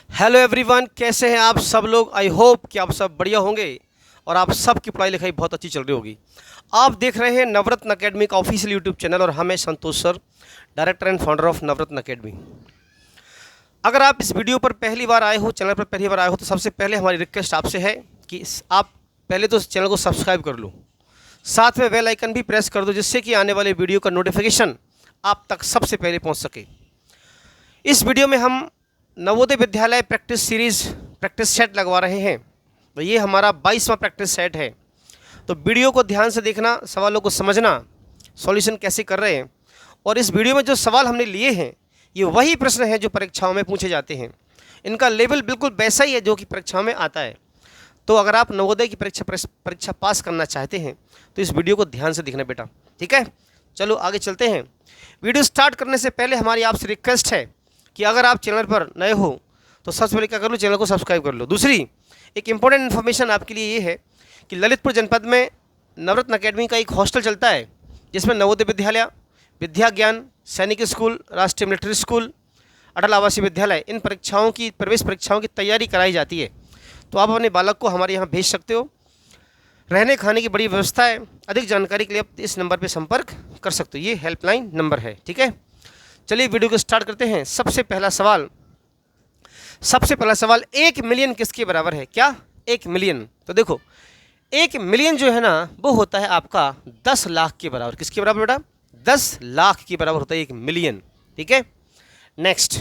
Hello everyone, कैसे हैं आप सब लोग। आई होप कि आप सब बढ़िया होंगे और आप सबकी पढ़ाई लिखाई बहुत अच्छी चल रही होगी। आप देख रहे हैं नवरत्न अकेडमी का ऑफिशियल यूट्यूब चैनल और हमें Santosh sir, director and founder of Navratna academy. अगर आप इस वीडियो पर पहली बार आए हो, चैनल पर पहली बार आए हो, तो सबसे पहले हमारी रिक्वेस्ट आपसे है कि आप पहले तो इस चैनल को सब्सक्राइब कर लो, साथ में बेल आइकन भी प्रेस कर दो, जिससे कि आने वाले वीडियो का नोटिफिकेशन आप तक सबसे पहले पहुंच सके। इस वीडियो में हम Navodaya Vidyalaya practice series practice set लगवा रहे हैं। तो ये हमारा 22वां प्रैक्टिस सेट है। तो वीडियो को ध्यान से देखना, सवालों को समझना, सॉल्यूशन कैसे कर रहे हैं। और इस वीडियो में जो सवाल हमने लिए हैं ये वही प्रश्न हैं जो परीक्षाओं में पूछे जाते हैं। इनका लेवल बिल्कुल वैसा ही है जो कि परीक्षाओं में आता है। तो अगर आप नवोदय की परीक्षा पास करना चाहते हैं तो इस वीडियो को ध्यान से देखना बेटा, ठीक है। चलो आगे चलते हैं। वीडियो स्टार्ट करने से पहले हमारी आपसे रिक्वेस्ट है कि अगर आप चैनल पर नए हो तो सबसे पहले क्या कर लो, चैनल को सब्सक्राइब कर लो। दूसरी एक इम्पोर्टेंट इन्फॉर्मेशन आपके लिए ये है कि ललितपुर जनपद में नवरत्न अकेडमी का एक हॉस्टल चलता है, जिसमें नवोदय विद्यालय, विद्या ज्ञान, सैनिक स्कूल, राष्ट्रीय मिलिट्री स्कूल, अटल आवासीय विद्यालय, इन परीक्षाओं की, प्रवेश परीक्षाओं की तैयारी कराई जाती है। तो आप अपने बालक को हमारे यहाँ भेज सकते हो। रहने खाने की बड़ी व्यवस्था है। अधिक जानकारी के लिए आप इस नंबर पर संपर्क कर सकते हो, ये हेल्पलाइन नंबर है, ठीक है। चलिए वीडियो को स्टार्ट करते हैं। सबसे पहला सवाल 1 मिलियन किसके बराबर है? क्या 1 मिलियन? तो देखो 1 मिलियन जो है ना वो होता है आपका 10 लाख के बराबर। किसके बराबर बेटा? 10 लाख के बराबर होता है 1 मिलियन, ठीक है। नेक्स्ट,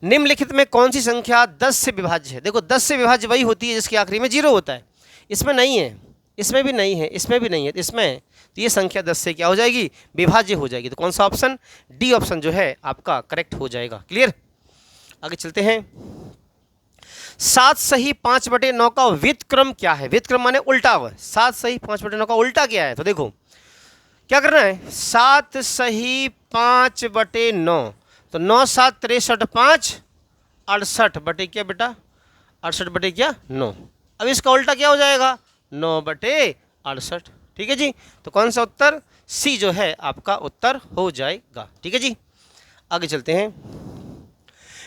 निम्नलिखित में कौन सी संख्या 10 से विभाज्य है? देखो 10 से विभाज्य वही होती है जिसके आखिरी में 0 होता है। इसमें नहीं है, इसमें भी नहीं है, इसमें भी नहीं है, इसमें, तो ये संख्या 10 से क्या हो जाएगी? विभाज्य हो जाएगी। तो कौन सा ऑप्शन? डी ऑप्शन जो है आपका करेक्ट हो जाएगा। क्लियर? आगे चलते हैं। 7 सही 5/9 का व्युत्क्रम क्या है? व्युत्क्रम माने उल्टा हुआ। 7 सही 5/9 का उल्टा क्या है? तो देखो क्या करना है, 7 सही 5/9, तो 9 7 63 5 68 बटे क्या बेटा? 68 बटे क्या? 9। अब इसका उल्टा क्या हो जाएगा? 9/68, ठीक है जी। तो कौन सा उत्तर? सी जो है आपका उत्तर हो जाएगा, ठीक है जी। आगे चलते हैं।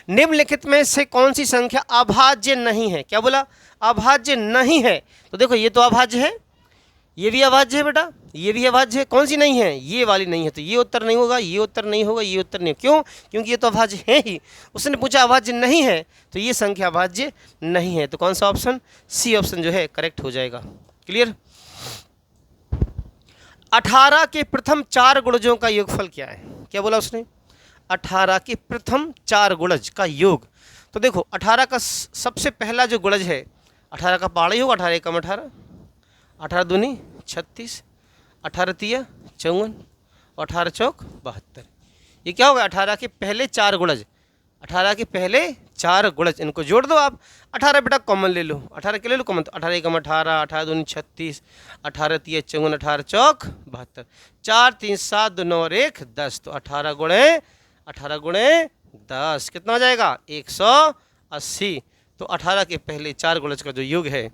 निम्नलिखित में से कौन सी संख्या अभाज्य नहीं है? क्या बोला? अभाज्य नहीं है। तो देखो ये तो अभाज्य है, ये भी अभाज्य है बेटा, ये भी अभाज्य है। कौन सी नहीं है? ये वाली नहीं है। तो ये उत्तर नहीं होगा, ये उत्तर नहीं होगा, ये उत्तर नहीं। क्यों? क्योंकि ये तो अभाज्य है ही। उसने पूछा अभाज्य नहीं है, तो ये संख्या अभाज्य नहीं है। तो कौन सा ऑप्शन? सी ऑप्शन जो है करेक्ट हो जाएगा। क्लियर? 18 के प्रथम 4 गुणजों का योगफल क्या है? क्या बोला उसने? 18 के प्रथम 4 गुणज का योग। तो देखो 18 का सबसे पहला जो गुणज है, 18 का पहाड़ा ही होगा। 18 एकम 18, 18 दूनी 36, 18 तिया 54 और 18 चौक 72। ये क्या होगा? 18 के पहले 4 गुणज, 18 के पहले 4 गुणज, इनको जोड़ दो आप। 18 बेटा कॉमन ले लो, 18 के ले लो कॉमन, तो 18 एकम 18, 18 दूनी 36, 18 तिया 54, 18 चौक 72, 4 3 7 2 9 और 1 10। तो 18 गुणे 10 कितना हो जाएगा? 180। तो 18 के पहले 4 गुणज का जो योग है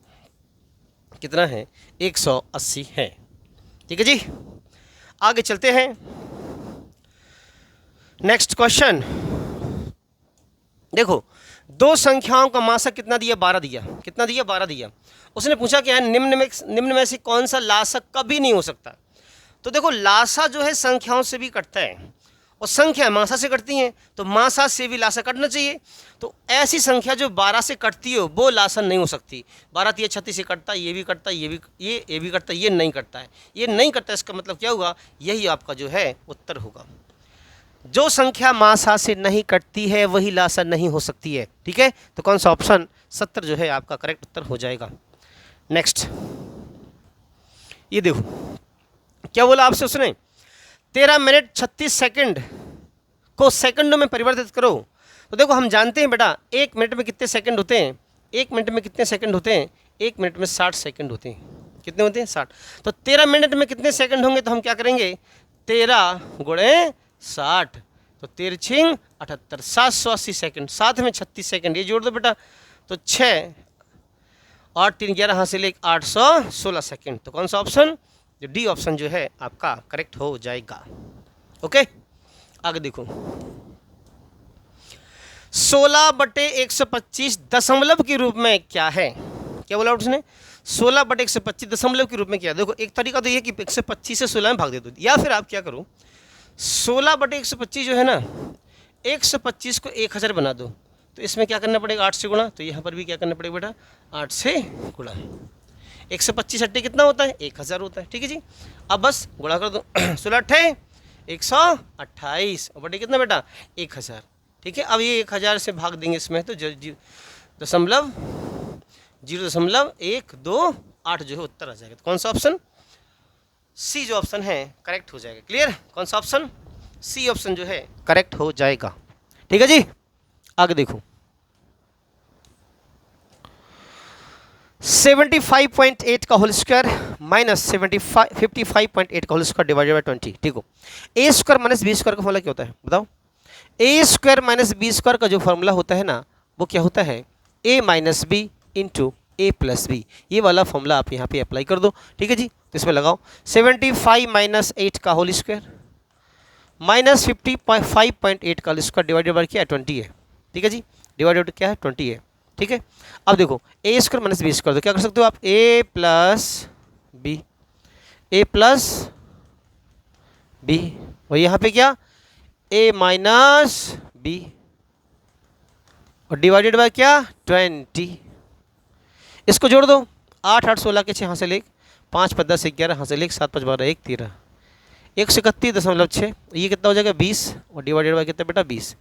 कितना है? 180 है, ठीक है जी। आगे चलते हैं। नेक्स्ट क्वेश्चन देखो, 2 संख्याओं का मासक कितना दिया? 12 दिया। कितना दिया? 12 दिया। उसने पूछा क्या है, निम्न में से कौन सा लासक कभी नहीं हो सकता? तो देखो लासा जो है संख्याओं से भी कटता है और संख्या मासा से कटती हैं, तो मासा से भी लासा कटना चाहिए। तो ऐसी संख्या जो 12 से कटती हो वो लासा नहीं हो सकती। 12 तिया 36 से कटता है, ये भी कटता है, ये भी कटता है, ये नहीं कटता है, ये नहीं कटता। इसका मतलब क्या होगा? यही आपका जो है उत्तर होगा। जो संख्या मासा से नहीं कटती है वही लासा नहीं हो सकती है, ठीक है। तो कौन सा ऑप्शन? 70 जो है आपका करेक्ट उत्तर हो जाएगा। नेक्स्ट, ये देखो क्या बोला आपसे उसने, 13 मिनट 36 सेकंड को सेकंडों में परिवर्तित करो। तो देखो हम जानते हैं बेटा 1 मिनट में कितने सेकंड होते हैं? 1 मिनट में कितने सेकंड होते हैं? 1 मिनट में 60 सेकंड होते हैं। कितने होते हैं? 60। तो 13 मिनट में कितने सेकंड होंगे? तो हम क्या करेंगे, 13 गुणे 60, तो 13 छिंग 78, 780 सेकंड। साथ में 36 सेकंड ये जोड़ दो बेटा, तो 6 और 3 11 हासिल 1 816 सेकंड। तो कौन सा ऑप्शन? जो डी ऑप्शन जो है आपका करेक्ट हो जाएगा। ओके, आगे देखो 16/125 दशमलव के रूप में क्या है, क्या बोला उसने, 16/125 दशमलव के रूप में क्या है। देखो एक तरीका तो ये कि 125 से 16 में भाग दे दो, या फिर आप क्या करो 16/125 जो है ना 125 को 1000 बना दो, तो इसमें क्या करना पड़ेगा 8 से गुणा, तो यहाँ पर भी क्या करना पड़ेगा बेटा 8 से गुणा। 125 अट्ठे कितना होता है 1000 होता है, ठीक है जी। अब बस गुणा कर दो 16 अट्ठे 128 और बटे कितना बेटा 1000, ठीक है। अब ये 1000 से भाग देंगे इसमें तो 0.012 जो है उत्तर आ जाएगा। तो कौन सा ऑप्शन, सी जो ऑप्शन है करेक्ट हो जाएगा। क्लियर, कौन सा ऑप्शन, सी ऑप्शन जो है करेक्ट हो जाएगा, ठीक है जी। आगे देखो 75.8 का होल स्क्वायर माइनस 55.8 का होल स्क्वायर डिवाइडेड बाई 20, ठीक हो। ए स्क्वायर माइनस बी स्क्वायर का फॉर्मूला क्या होता है बताओ। ए स्क्वायर माइनस बी स्क्वायर का जो फॉर्मूला होता है ना वो क्या होता है, ए माइनस बी इंटू ए प्लस बी। ये वाला फॉर्मूला आप यहाँ पे अप्लाई कर दो, ठीक है जी। तो इसमें लगाओ 75 माइनस 8 का होल स्क्वायर माइनस 55.8 का होल स्क्वायर डिवाइडेड बाई क्या है 20 है, ठीक है जी। डिवाइडेड क्या है 20 है, ठीक है। अब देखो ए स्क्वायर माइनस बी स्क्वायर, तो क्या कर सकते हो आप ए प्लस बी और यहाँ पे क्या ए माइनस बी और डिवाइडेड बाय क्या 20। इसको जोड़ दो 8 8 16 के 6 हासिल 1 5 5 10 11 हासिल 1 7 5 12 1 13 131.6, ये कितना हो जाएगा 20 और डिवाइडेड बाय कितना बेटा 20।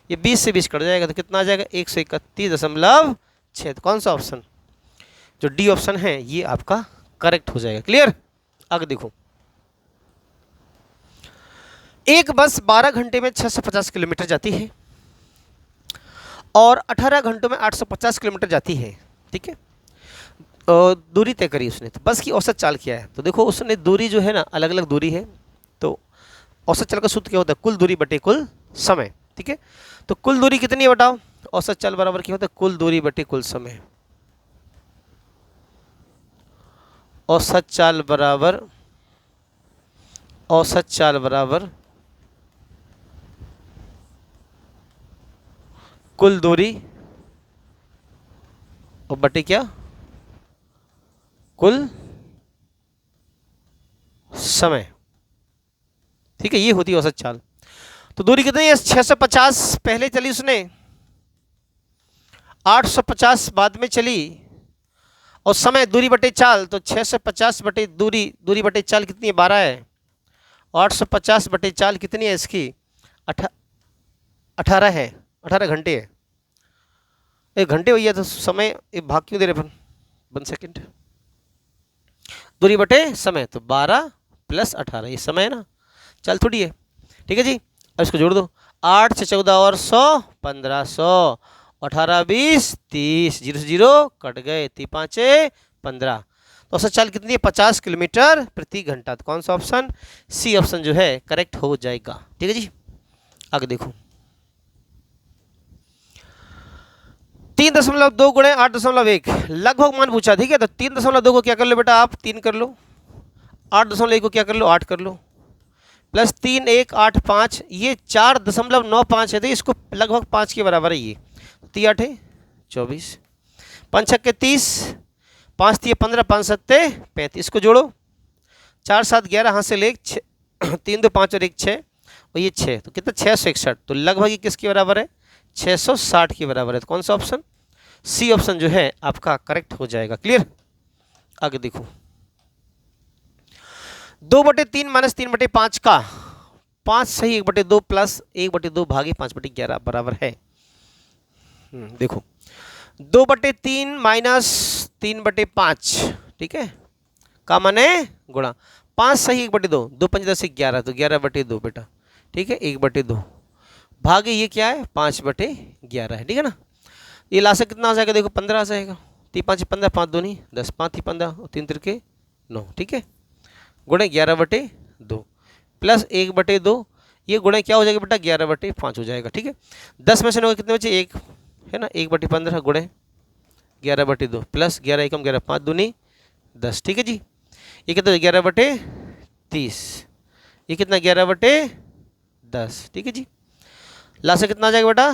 ये 20 से 20 कट जाएगा तो कितना आ जाएगा 131.6। तो कौन सा ऑप्शन जो डी ऑप्शन है ये आपका करेक्ट हो जाएगा। क्लियर, आगे देखो एक बस 12 घंटे में 650 किलोमीटर जाती है और 18 घंटों में 850 किलोमीटर जाती है, ठीक है। दूरी तय करी उसने, तो बस की औसत चाल क्या है। तो देखो उसने दूरी जो है ना अलग अलग दूरी है, तो औसत चाल का सूत्र क्या होता है कुल दूरी बटे कुल समय, ठीक है। तो कुल दूरी कितनी है बताओ, औसत चाल बराबर क्या होता है कुल दूरी बटे कुल समय। औसत चाल बराबर कुल दूरी और बटे क्या कुल समय, ठीक है। ये होती है औसत चाल। तो दूरी कितनी है 650 पहले चली उसने, 850 बाद में चली और समय दूरी बटे चाल, तो 650 बटे दूरी बटे चाल कितनी है 12 है, 850 बटे चाल कितनी है इसकी 18 है, 18 घंटे है। एक घंटे हुई है तो समय एक भाग क्यों दे रहे 1 सेकेंड, दूरी बटे समय तो 12 + 18 ये समय है ना, चल थोड़ी है, ठीक है जी। अब इसको जोड़ दो 8 से 14 और 100 1500 18 20 30 0 से 0 कट गए 3 5 15। तो औसत चाल कितनी है 50 किलोमीटर प्रति घंटा। तो कौन सा ऑप्शन, सी ऑप्शन जो है करेक्ट हो जाएगा, ठीक है जी। आगे देखो 3.2 गुणे 8.1 लगभग मान पूछा, ठीक है। तो 3.2 को क्या कर लो बेटा आप 3 कर लो, 8.1 को क्या कर लो 8 कर लो, प्लस 3 1 8 5 ये 4.95 है, तो इसको लगभग 5 के बराबर है ये। 3 8 24 5 6 30 5 3 15 5 7 35, इसको जोड़ो 4 7 11 हाथ से ले 3 2 5 और 1 6 और ये 6, तो कितना 661। तो लगभग ये किसके बराबर है 660 के बराबर है। तो कौन सा ऑप्शन, सी ऑप्शन जो है आपका करेक्ट हो जाएगा। क्लियर, आगे देखो 2/3 माइनस 3/5 का 5 सही 1/2 प्लस 1/2 भागे 5/11 बराबर है। देखो 2/3 माइनस 3/5, ठीक है, का माने गुणा 5 सही 1/2 2 5 10 11 तो 11/2 बेटा, ठीक है 1/2 भागे ये क्या है 5/11 है, ठीक है ना। ये लासा कितना आ जाएगा देखो 15 आ जाएगा, 3 5 15 5 2 नहीं 10 5 3 15 और 3 3 9, ठीक है, गुणे 11/2 प्लस 1/2 ये गुणे क्या हो जाएगा बेटा 11/5 हो जाएगा, ठीक है। 10 में से 9 कितने बचे 1 है ना, 1/15 गुणे 11/2 प्लस 11 एकम 11 5 दूनी 10, ठीक है जी। ये कितना 11/30, ये कितना 11/10 10, ठीक है जी। ला से कितना आ जाएगा बेटा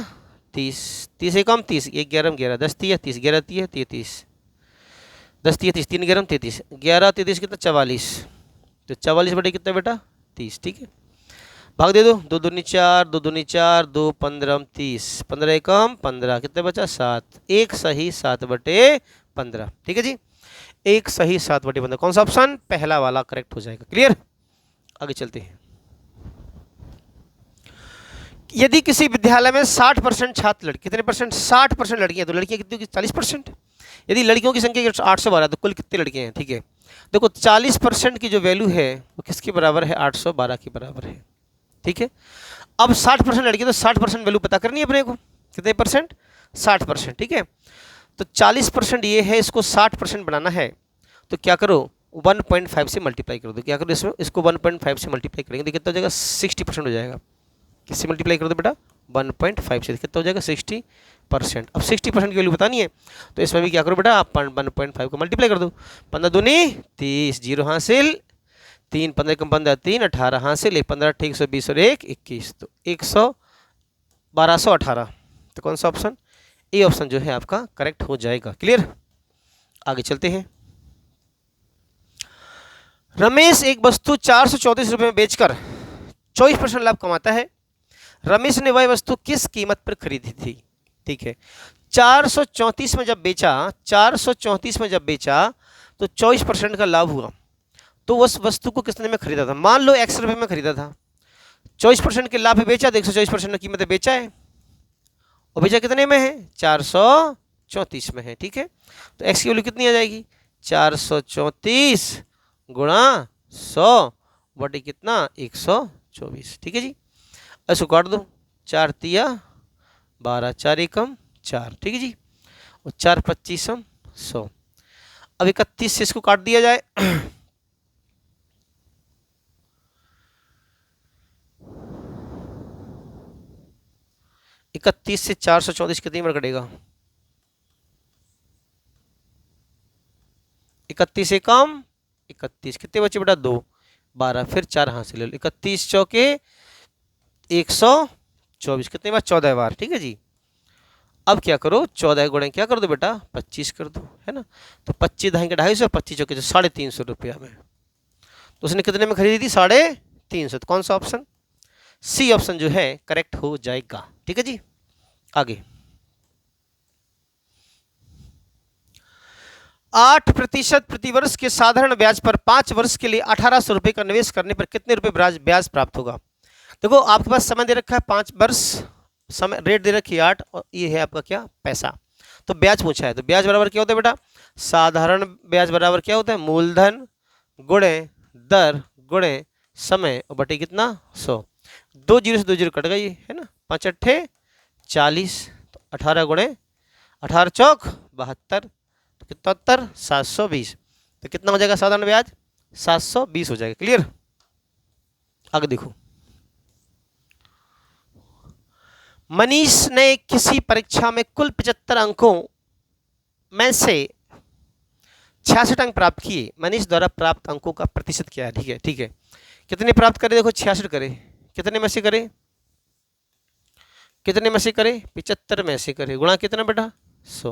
30, 30 से कम 30, 1 11 11, 10 30 30, 11 30 33, 10 30 30, 3 11 33, 11 33 कितना 44, तो 44 बटे कितना बेटा 30, ठीक है। भाग दे दो, 2 दूनी 4, 2 दूनी 4, 2 15 30, 15 एकम 15, कितने बचा 7, एक सही 7 बटे 15, ठीक है जी। एक सही 7 बटे 15, कौन सा ऑप्शन पहला वाला करेक्ट हो जाएगा। क्लियर, आगे चलते हैं। यदि किसी विद्यालय में 60% छात्र लड़के, कितने परसेंट 60% लड़कियां, तो लड़कियां कितनी होगी 40%। यदि लड़कियों की संख्या 812 तो कुल कितने लड़के हैं, ठीक है। देखो 40% की जो वैल्यू है वो किसके बराबर है 812 के बराबर है, ठीक है। अब 60% लड़के, तो 60% वैल्यू पता करनी है अपने को, कितने परसेंट 60%, ठीक है। तो 40% ये है, इसको 60% बनाना है तो क्या करो 1.5 से मल्टीप्लाई कर दो। क्या करो इसमें, इसको 1.5 से मल्टीप्लाई करेंगे तो कितना हो जाएगा 60% हो जाएगा। किससे मल्टीप्लाई कर दो बेटा 1.5 से, कितना हो जाएगा 60%। अब 60% की वैल्यू बतानी है तो इसमें भी क्या करो बेटा आप 1.5 को मल्टीप्लाई कर दो। 15 दूनी 30, 0 हासिल, 3 15 कम 15 3, 18 हासिल, 1 15 8 120 और 1 21, तो 1218। तो कौन सा ऑप्शन, ए ऑप्शन जो है आपका करेक्ट हो जाएगा। क्लियर, आगे चलते हैं। रमेश एक वस्तु 434 रुपये में बेचकर 24% लाभ कमाता है। रमेश ने वह वस्तु किस कीमत पर खरीदी थी, ठीक है। 434 में जब बेचा, 434 में जब बेचा तो 24% का लाभ हुआ, तो उस वस्तु को कितने में खरीदा था, मान लो x रुपये में खरीदा था, 24% के लाभ पे बेचा, तो 124% की कीमत बेचा है, और बेचा कितने में है 434 में है, ठीक है। तो x की वैल्यू कितनी आ जाएगी 434 गुणा 100 बटे कितना 124, ठीक है जी। इसको काट दो, 4 तिया 12, 4 एकम 4, ठीक है जी, और 4 25 100। अब 31 से इसको काट दिया जाए इकतीस से 434 कितनी बार कटेगा 31 एकम 31, कितने बचे बेटा 2 12, फिर 4 हासिल ले लो, 31 चौके 124, कितने बार 14 बार, ठीक है जी। अब क्या करो 14 गुणे क्या कर दो बेटा 25 कर दो, है ना। तो 25 धाएंगे 250, 25 चौके 350 रुपया में, तो उसने कितने में खरीदी थी 350। तो कौन सा ऑप्शन, सी ऑप्शन जो है करेक्ट हो जाएगा, ठीक है जी। आगे 8% प्रतिवर्ष के साधारण ब्याज पर 5 वर्ष के लिए 1800 रुपये का निवेश करने पर कितने रुपए ब्याज प्राप्त होगा। देखो आपके पास समय दे रखा है 5 वर्ष, समय रेट दे रखी है 8, और ये है आपका क्या पैसा, तो ब्याज पूछा है, तो ब्याज बराबर क्या होता है बेटा, साधारण ब्याज बराबर क्या होता है मूलधन गुणे दर गुणे समय और बटे कितना 100। 2 जीरो से 2 जीरो कट गई है ना, 5 अट्ठे 40, तो 18 गुणे 18 चौक 72, तो कितना 70 720, तो कितना हो जाएगा साधारण ब्याज 720 हो जाएगा। क्लियर, आगे देखो। मनीष ने किसी परीक्षा में कुल 75 अंकों में से 66 अंक प्राप्त किए। मनीष द्वारा प्राप्त अंकों का प्रतिशत क्या है, ठीक है, ठीक है। कितने प्राप्त करे, देखो 66 करे, कितने में से करे, कितने में से करे 75 में से करे, गुणा कितना बेटा 100,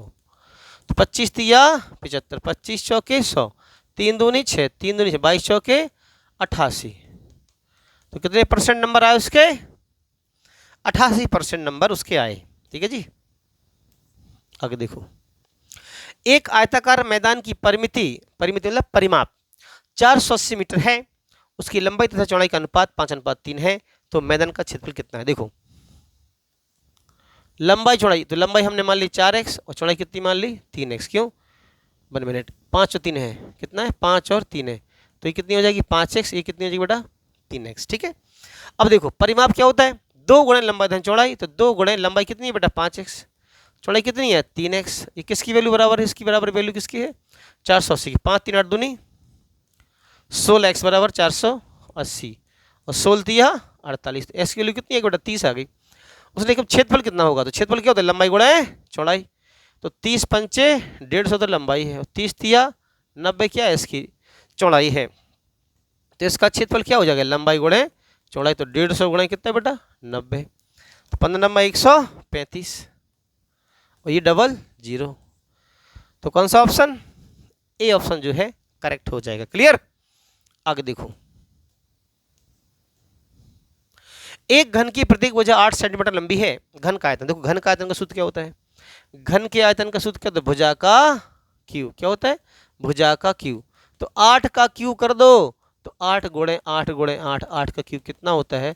तो 25 तिया 75, 25 चौके 100, 3 दूनी 6, 3 दूनी 6, 22 चौके 88, तो कितने परसेंट नंबर आए उसके 88% नंबर उसके आए, ठीक है जी। आगे देखो, एक आयताकार मैदान की परिमिति मतलब परिमाप 480 मीटर है, उसकी लंबाई तथा चौड़ाई का अनुपात 5:3 है, तो मैदान का क्षेत्रफल कितना है। देखो लंबाई चौड़ाई, तो लंबाई हमने मान ली 4x और चौड़ाई कितनी मान ली 3x, क्यों 1 मिनट 5 और 3 है, कितना है 5 और 3 है, तो ये कितनी हो जाएगी 5x, ये कितनी हो जाएगी बेटा 3x, ठीक है। अब देखो परिमाप क्या होता है 2 गुणे लंबाई धन चौड़ाई, तो 2 गुणे लंबाई कितनी है बेटा 5x, चौड़ाई कितनी है 3x, ये किसकी वैल्यू बराबर है, इसकी बराबर वैल्यू किसकी है 480 की, 5 3 8 दूनी 16x बराबर 480, और 16 तिया 48, तो x की वैल्यू कितनी है बेटा 30 आ गई। उसने कहा क्षेत्रफल कितना होगा, तो क्षेत्रफल क्या होता है लंबाई गुणा चौड़ाई, तो 30 पंचे 150 तो लंबाई है, और 30 तिया 90 क्या है इसकी चौड़ाई है, तो इसका क्षेत्रफल क्या हो जाएगा लंबाई गुणे चौड़ाई तो 150 गुणा कितना बेटा 90, तो 15 नंबर 135 और ये डबल 0, तो कौन सा ऑप्शन ए ऑप्शन जो है करेक्ट हो जाएगा। क्लियर। आगे देखो, एक घन की प्रत्येक भुजा 8 सेंटीमीटर लंबी है। घन का आयतन, देखो घन का आयतन का सूत्र क्या होता है, घन के आयतन का सूत्र क्या होता है, भुजा का क्यू, क्या होता है भुजा का क्यू। तो 8 का क्यू कर दो, तो 8 गुणे 8 गुणे 8, 8 का क्यू कितना होता है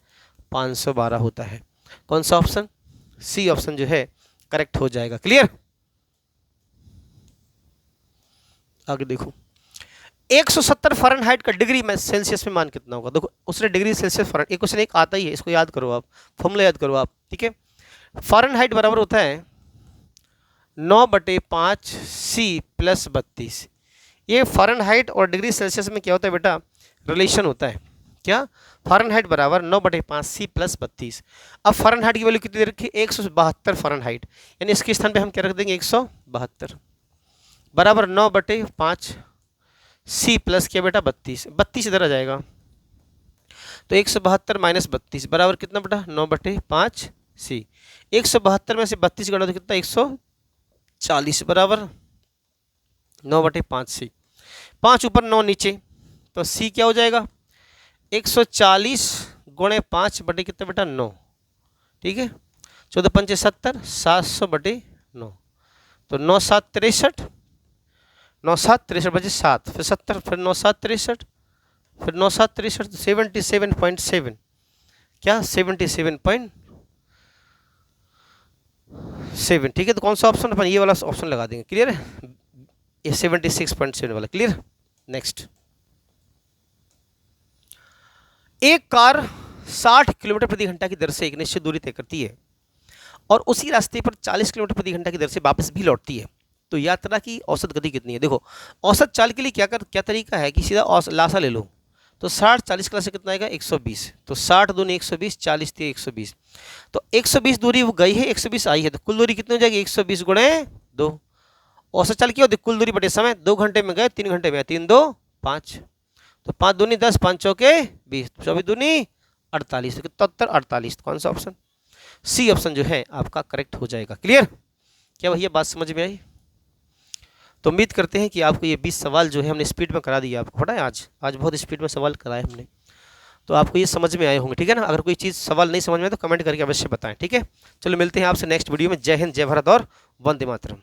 512 होता है। कौन सा ऑप्शन सी ऑप्शन जो है करेक्ट हो जाएगा। क्लियर। आगे देखो, 170 फ़ारेनहाइट का डिग्री में सेल्सियस में मान कितना होगा। देखो उसने डिग्री सेल्सियस फ़ारेनहाइट, एक क्वेश्चन एक आता ही है, इसको याद करो आप, फॉर्मूला याद करो आप, ठीक है। फ़ारेनहाइट बराबर होता है 9/5 C + 32। ये फ़ारेनहाइट और डिग्री सेल्सियस में क्या होता है बेटा, रिलेशन होता है। क्या, फ़ारेनहाइट बराबर 9/5 C + 32। अब फ़ारेनहाइट की वैल्यू कितनी दे रखी है 172 फ़ारेनहाइट, यानी इसके स्थान पे हम क्या रख देंगे 172 बराबर 9/5 C प्लस क्या बेटा 32, 32 इधर आ जाएगा, तो 172 - 32 बराबर कितना बेटा 9/5 C। 172 में से 32 गणा तो कितना 140 बराबर 9/5 C। 5 ऊपर 9 नीचे, तो C क्या हो जाएगा 140 गुणे 5 बटे कितना बेटा 9, ठीक है। 14 × 5 = 70, 700/9, तो 9 × 7 = 63, 9 × 7 = 63 बचे 7, फिर 70, फिर 9 × 7 = 63, फिर 9 × 7 = 63, 77.7, क्या 77.7, ठीक है। तो कौन सा ऑप्शन अपन ये वाला ऑप्शन लगा देंगे। क्लियर है, ये 76.7 वाला। क्लियर। नेक्स्ट, एक कार 60 किलोमीटर प्रति घंटा की दर से एक निश्चित दूरी तय करती है और उसी रास्ते पर 40 किलोमीटर प्रति घंटा की दर से वापस भी लौटती है, तो यात्रा की औसत गति कितनी है। देखो औसत चाल के लिए क्या तरीका है कि सीधा लासा ले लो, तो 60 40 का से कितना आएगा 120, तो 60 दूनी 120, 40 × 120, तो 120 दूरी वो गई है 120 आई है, तो कुल दूरी कितनी हो जाएगी 120 गुणे 2। औसत चाल क्या होती है कुल दूरी बटे समय, 2 घंटे में गए 3 घंटे में, 3 × 2 = 5, तो 5 दूनी 10, 5 चौके 20, 24 दूनी 48, तो 48, कौन सा ऑप्शन सी ऑप्शन जो है आपका करेक्ट हो जाएगा। क्लियर। क्या भैया बात समझ में आई। तो उम्मीद करते हैं कि आपको ये 20 सवाल जो है हमने स्पीड में करा दिया, आपको पता है आज बहुत स्पीड में सवाल कराए हमने, तो आपको ये समझ में आए होंगे, ठीक है ना। अगर कोई चीज़ सवाल नहीं समझ में आए तो कमेंट करके अवश्य बताएं, ठीक है। चलो मिलते हैं आपसे नेक्स्ट वीडियो में। जय हिंद, जय भारत और वंदे मातरम।